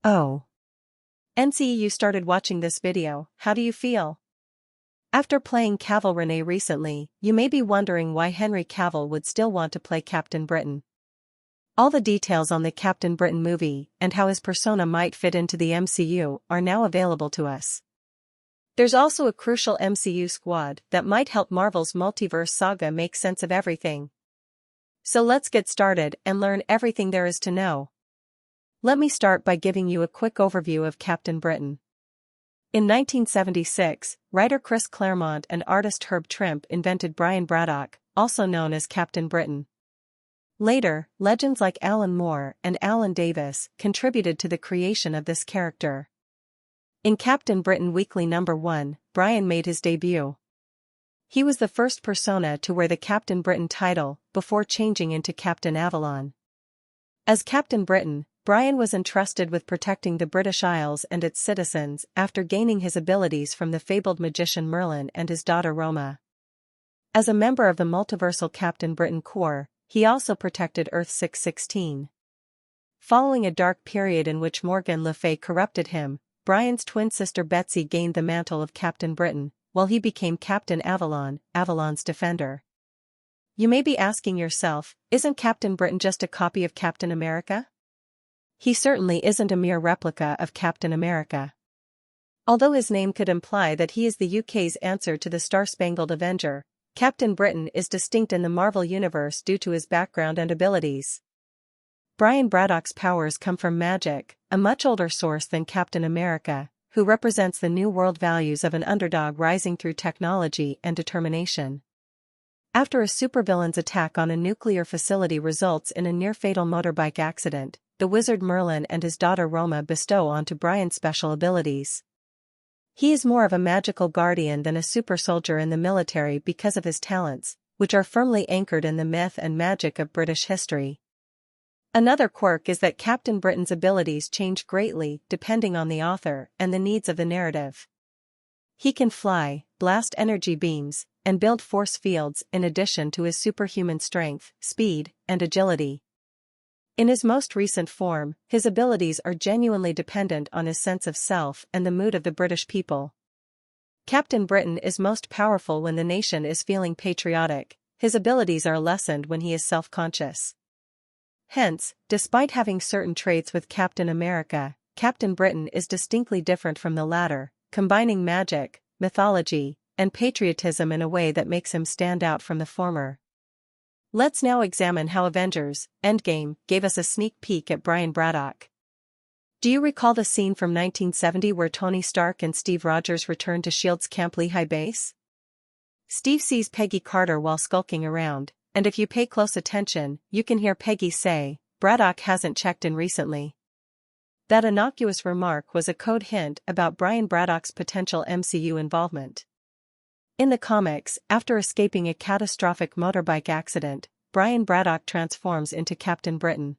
Oh. NCU started watching this video, how do you feel? After playing Cavill Renee recently, you may be wondering why Henry Cavill would still want to play Captain Britain. All the details on the Captain Britain movie and how his persona might fit into the MCU are now available to us. There's also a crucial MCU squad that might help Marvel's multiverse saga make sense of everything. So let's get started and learn everything there is to know. Let me start by giving you a quick overview of Captain Britain. In 1976, writer Chris Claremont and artist Herb Trimpe invented Brian Braddock, also known as Captain Britain. Later, legends like Alan Moore and Alan Davis contributed to the creation of this character. In Captain Britain Weekly number 1, Brian made his debut. He was the first persona to wear the Captain Britain title before changing into Captain Avalon. As Captain Britain, Brian was entrusted with protecting the British Isles and its citizens after gaining his abilities from the fabled magician Merlin and his daughter Roma. As a member of the multiversal Captain Britain Corps, he also protected Earth 616. Following a dark period in which Morgan Le Fay corrupted him, Brian's twin sister Betsy gained the mantle of Captain Britain, while he became Captain Avalon, Avalon's defender. You may be asking yourself, isn't Captain Britain just a copy of Captain America? He certainly isn't a mere replica of Captain America. Although his name could imply that he is the UK's answer to the Star-Spangled Avenger, Captain Britain is distinct in the Marvel Universe due to his background and abilities. Brian Braddock's powers come from magic, a much older source than Captain America, who represents the new world values of an underdog rising through technology and determination. After a supervillain's attack on a nuclear facility results in a near-fatal motorbike accident, the wizard Merlin and his daughter Roma bestow onto Brian special abilities. He is more of a magical guardian than a super soldier in the military because of his talents, which are firmly anchored in the myth and magic of British history. Another quirk is that Captain Britain's abilities change greatly depending on the author and the needs of the narrative. He can fly, blast energy beams, and build force fields in addition to his superhuman strength, speed, and agility. In his most recent form, his abilities are genuinely dependent on his sense of self and the mood of the British people. Captain Britain is most powerful when the nation is feeling patriotic. His abilities are lessened when he is self-conscious. Hence, despite having certain traits with Captain America, Captain Britain is distinctly different from the latter, combining magic, mythology, and patriotism in a way that makes him stand out from the former. Let's now examine how Avengers: Endgame gave us a sneak peek at Brian Braddock. Do you recall the scene from 1970 where Tony Stark and Steve Rogers returned to S.H.I.E.L.D.'s Camp Lehigh base? Steve sees Peggy Carter while skulking around, and if you pay close attention, you can hear Peggy say, "Braddock hasn't checked in recently." That innocuous remark was a code hint about Brian Braddock's potential MCU involvement. In the comics, after escaping a catastrophic motorbike accident, Brian Braddock transforms into Captain Britain.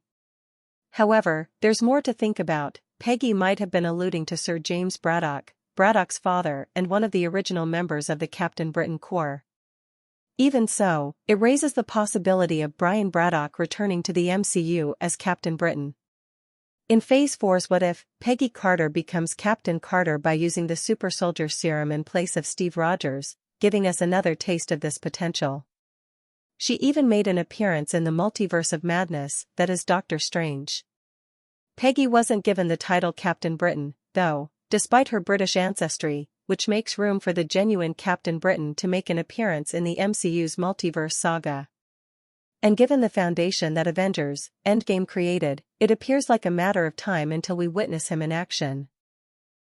However, there's more to think about. Peggy might have been alluding to Sir James Braddock, Braddock's father and one of the original members of the Captain Britain Corps. Even so, it raises the possibility of Brian Braddock returning to the MCU as Captain Britain. In Phase 4's What If, Peggy Carter becomes Captain Carter by using the super soldier serum in place of Steve Rogers, giving us another taste of this potential. She even made an appearance in the Multiverse of Madness, that is Doctor Strange. Peggy wasn't given the title Captain Britain, though, despite her British ancestry, which makes room for the genuine Captain Britain to make an appearance in the MCU's multiverse saga. And given the foundation that Avengers: Endgame created, it appears like a matter of time until we witness him in action.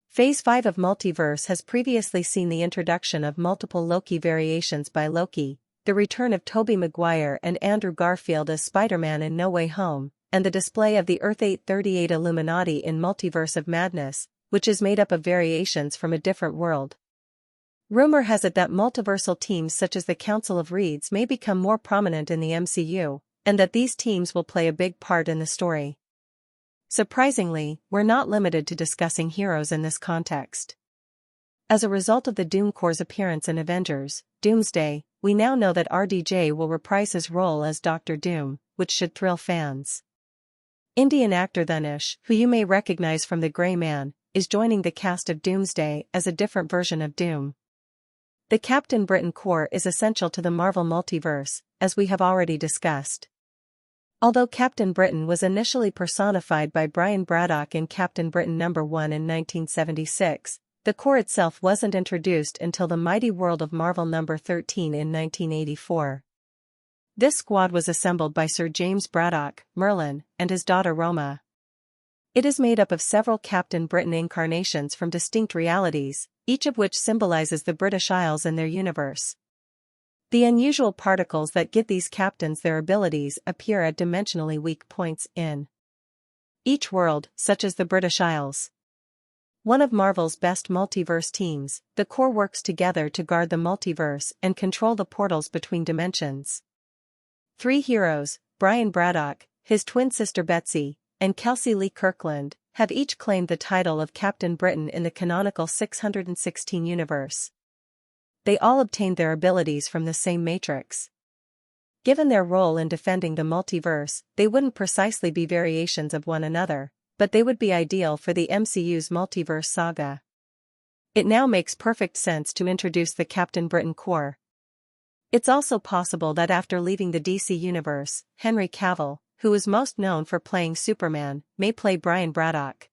Phase 5 of Multiverse has previously seen the introduction of multiple Loki variations by Loki, the return of Tobey Maguire and Andrew Garfield as Spider-Man in No Way Home, and the display of the Earth 838 Illuminati in Multiverse of Madness, which is made up of variations from a different world. Rumor has it that multiversal teams such as the Council of Reeds may become more prominent in the MCU, and that these teams will play a big part in the story. Surprisingly, we're not limited to discussing heroes in this context. As a result of the Doom Corps' appearance in Avengers: Doomsday, we now know that RDJ will reprise his role as Doctor Doom, which should thrill fans. Indian actor Dhanush, who you may recognize from The Grey Man, is joining the cast of Doomsday as a different version of Doom. The Captain Britain Corps is essential to the Marvel multiverse, as we have already discussed. Although Captain Britain was initially personified by Brian Braddock in Captain Britain No. 1 in 1976, the Corps itself wasn't introduced until The Mighty World of Marvel No. 13 in 1984. This squad was assembled by Sir James Braddock, Merlin, and his daughter Roma. It is made up of several Captain Britain incarnations from distinct realities, each of which symbolizes the British Isles and their universe. The unusual particles that give these captains their abilities appear at dimensionally weak points in each world, such as the British Isles. One of Marvel's best multiverse teams, the Corps works together to guard the multiverse and control the portals between dimensions. 3 heroes, Brian Braddock, his twin sister Betsy, and Kelsey Lee Kirkland, have each claimed the title of Captain Britain in the canonical 616 universe. They all obtained their abilities from the same matrix. Given their role in defending the multiverse, they wouldn't precisely be variations of one another, but they would be ideal for the MCU's multiverse saga. It now makes perfect sense to introduce the Captain Britain Corps. It's also possible that after leaving the DC universe, Henry Cavill, who is most known for playing Superman, may play Brian Braddock.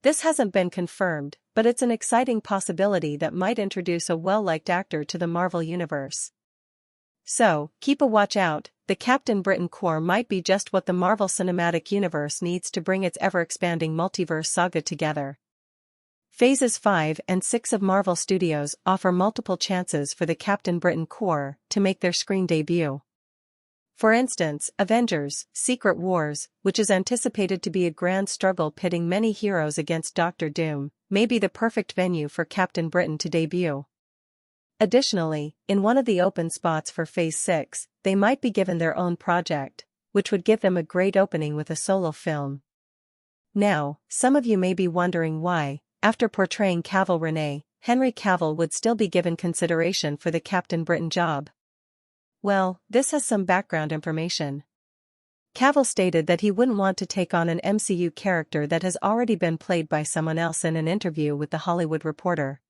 This hasn't been confirmed, but it's an exciting possibility that might introduce a well-liked actor to the Marvel universe. So, keep a watch out. The Captain Britain Corps might be just what the Marvel Cinematic Universe needs to bring its ever-expanding multiverse saga together. Phases 5 and 6 of Marvel Studios offer multiple chances for the Captain Britain Corps to make their screen debut. For instance, Avengers: Secret Wars, which is anticipated to be a grand struggle pitting many heroes against Doctor Doom, may be the perfect venue for Captain Britain to debut. Additionally, in one of the open spots for Phase 6, they might be given their own project, which would give them a great opening with a solo film. Now, some of you may be wondering why, after portraying Cavill Renee, Henry Cavill would still be given consideration for the Captain Britain job. Well, this has some background information. Cavill stated that he wouldn't want to take on an MCU character that has already been played by someone else in an interview with The Hollywood Reporter.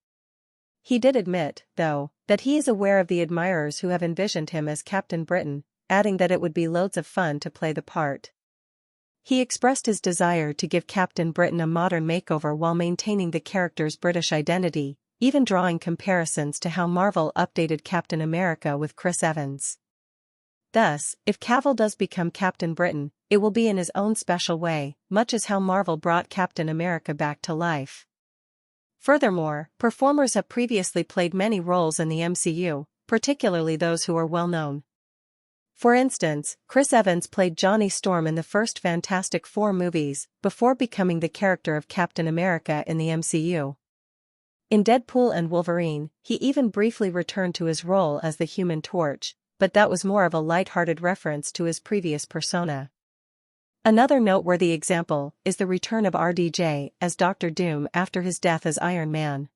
He did admit, though, that he is aware of the admirers who have envisioned him as Captain Britain, adding that it would be loads of fun to play the part. He expressed his desire to give Captain Britain a modern makeover while maintaining the character's British identity, even drawing comparisons to how Marvel updated Captain America with Chris Evans. Thus, if Cavill does become Captain Britain, it will be in his own special way, much as how Marvel brought Captain America back to life. Furthermore, performers have previously played many roles in the MCU, particularly those who are well-known. For instance, Chris Evans played Johnny Storm in the first Fantastic Four movies, before becoming the character of Captain America in the MCU. In Deadpool and Wolverine, he even briefly returned to his role as the Human Torch, but that was more of a light-hearted reference to his previous persona. Another noteworthy example is the return of RDJ as Doctor Doom after his death as Iron Man.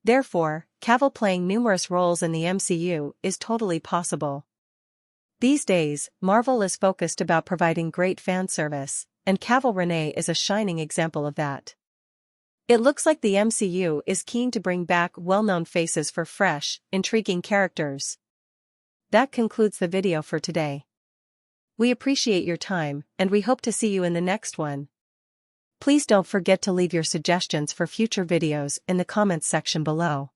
Therefore, Cavill playing numerous roles in the MCU is totally possible. These days, Marvel is focused about providing great fan service, and Cavill Renee is a shining example of that. It looks like the MCU is keen to bring back well-known faces for fresh, intriguing characters. That concludes the video for today. We appreciate your time, and we hope to see you in the next one. Please don't forget to leave your suggestions for future videos in the comments section below.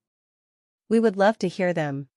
We would love to hear them.